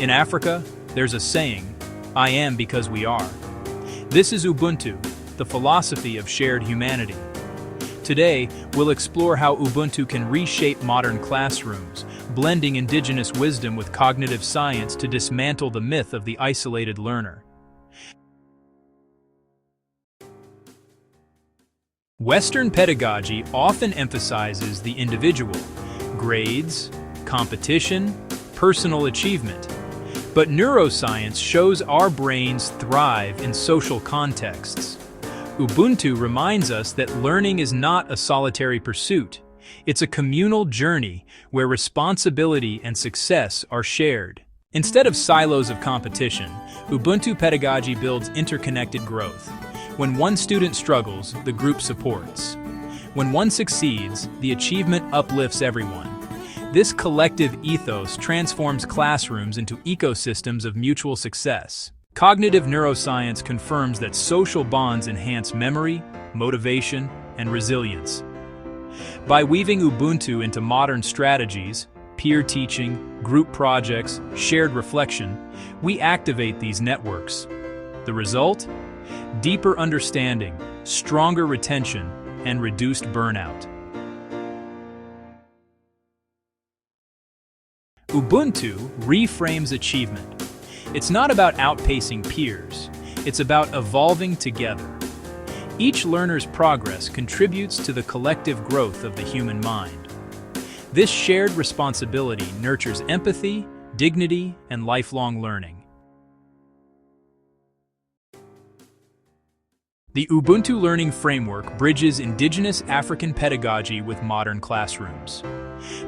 In Africa, there's a saying, "I am because we are." This is Ubuntu, the philosophy of shared humanity. Today, we'll explore how Ubuntu can reshape modern classrooms, blending indigenous wisdom with cognitive science to dismantle the myth of the isolated learner. Western pedagogy often emphasizes the individual, grades, competition, personal achievement. But neuroscience shows our brains thrive in social contexts. Ubuntu reminds us that learning is not a solitary pursuit. It's a communal journey where responsibility and success are shared. Instead of silos of competition, Ubuntu pedagogy builds interconnected growth. When one student struggles, the group supports. When one succeeds, the achievement uplifts everyone. This collective ethos transforms classrooms into ecosystems of mutual success. Cognitive neuroscience confirms that social bonds enhance memory, motivation, and resilience. By weaving Ubuntu into modern strategies, peer teaching, group projects, shared reflection, we activate these networks. The result? Deeper understanding, stronger retention, and reduced burnout. Ubuntu reframes achievement. It's not about outpacing peers, it's about evolving together. Each learner's progress contributes to the collective growth of the human mind. This shared responsibility nurtures empathy, dignity, and lifelong learning. The Ubuntu Learning Framework bridges indigenous African pedagogy with modern classrooms.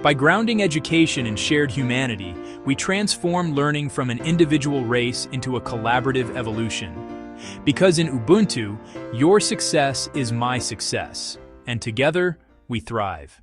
By grounding education in shared humanity, we transform learning from an individual race into a collaborative evolution. Because in Ubuntu, your success is my success, and together we thrive.